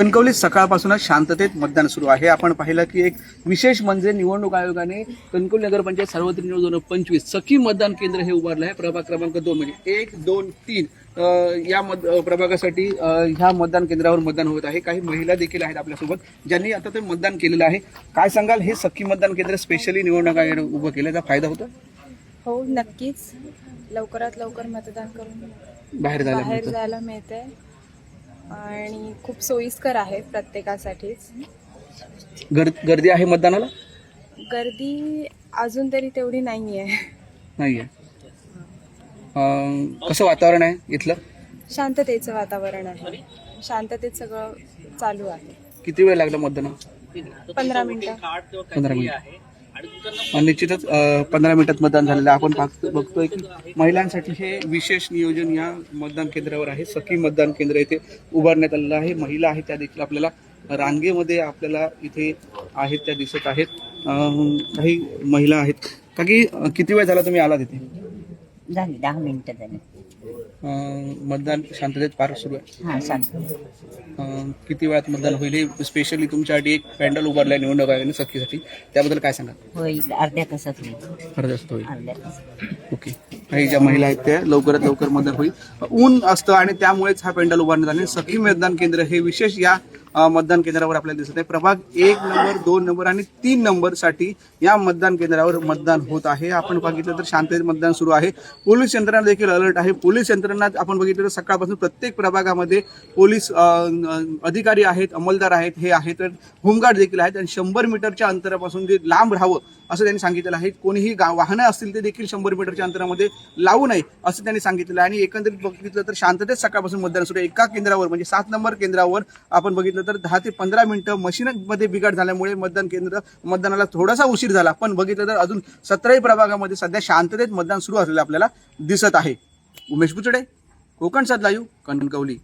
कणकवलीत सकाळपासूनच शांततेत मतदान सुरू आहे। आपण पाहिलं की एक विशेष म्हणजे निवडणूक आयोगाने कणकवली नगरपंचायत सार्वत्रिक निवडणूक 2025 सखी मतदान केंद्र हे उभारलं आहे। प्रभाग क्रमांक 2 म्हणजे 1, 2, 3 या प्रभागासाठी ह्या मतदान केंद्रावर मतदान होत आहे। काही महिला देखील आहेत आपल्यासोबत ज्यांनी आता ते मतदान केलेलं आहे। काय सांगाल, हे सखी मतदान केंद्र स्पेशली निवडणूक आयोगाने उभं केलं, त्याचा फायदा होतो? हो, नक्कीच। लवकरात लवकर मतदान करून बाहेर जायला मिळते आणि खूप सोयीस्कर आहे प्रत्येकासाठीच। गर्दी आहे मतदानाला? गर्दी अजून तरी तेवढी नाहीये। कसं वातावरण आहे इथलं? शांततेचं वातावरण आहे, शांततेत सगळं चालू आहे। किती वेळ लागला मतदानाला? 15 मिनिटं। 15 मिनिट निश्चितच 15 मिनिटात मतदान झालेलं आपण बघतोय की महिलांसाठी हे विशेष नियोजन या मतदान केंद्रावर आहे। सखी मतदान केंद्र इथे उभारण्यात आलेलं आहे। महिला आहेत त्या देखील आपल्याला रांगेमध्ये आपल्याला इथे आहेत त्या दिसत आहेत। काही महिला आहेत का की किती वेळ झाला तुम्ही आला तिथे? झाली 10 मिनिटं झाली। मतदान शांततेत पार सुरू आहे। हां, शांत। किती वेळात मतदान होईल? हे स्पेशली तुमच्यासाठी एक पॅन्डल उभारलाय निवडणूक आयोगाने सखीसाठी, त्याबद्दल काय सांगा? होईल, अर्ध्या तासात होईल। अर्ध्या तासात होईल, अर्ध्या तासात। ओके। काही ज्या महिला आहेत त्या लवकरात लवकर मतदान होईल। ऊन असतं आणि त्यामुळेच हा पेंडल उभारण्यात आले। सखी मतदान केंद्र हे विशेष या मतदान केंद्रावर आपल्याला दिसत आहे। प्रभाग 1 नंबर, 2 नंबर आणि 3 नंबर साठी या मतदान केंद्रावर मतदान होत आहे। आपण बघितलं तर शांततेत मतदान सुरू आहे। पोलीस यंत्रणा देखील अलर्ट आहे। पोलीस यंत्रणा आपण बघितलं तर सकाळपासून प्रत्येक प्रभागामध्ये पोलीस अधिकारी आहेत, अंमलदार आहेत, हे आहेत, होमगार्ड देखील आहेत आणि 100 मीटरच्या अंतरापासून जे लांब राहावं असं त्यांनी सांगितलेलं आहे। कोणीही वाहनं असतील ते देखील 100 मीटरच्या अंतरामध्ये लावू नये असं त्यांनी सांगितलेलं आहे। आणि एकंदरीत बघितलं तर शांततेत सकाळपासून मतदान सुरू आहे। एका केंद्रावर म्हणजे 7 नंबर केंद्रावर आपण बघितलं तर 10 ते 15 मिनिटं मशीनमध्ये बिघाड झाल्यामुळे मतदानाला थोडासा उशीर झाला, पण बघितलं तर अजून 17 प्रभागामध्ये सध्या शांततेत मतदान सुरू असलेलं आपल्याला दिसत आहे। उमेश बुचडे, कोकण सात लाईव्ह, कणकवली।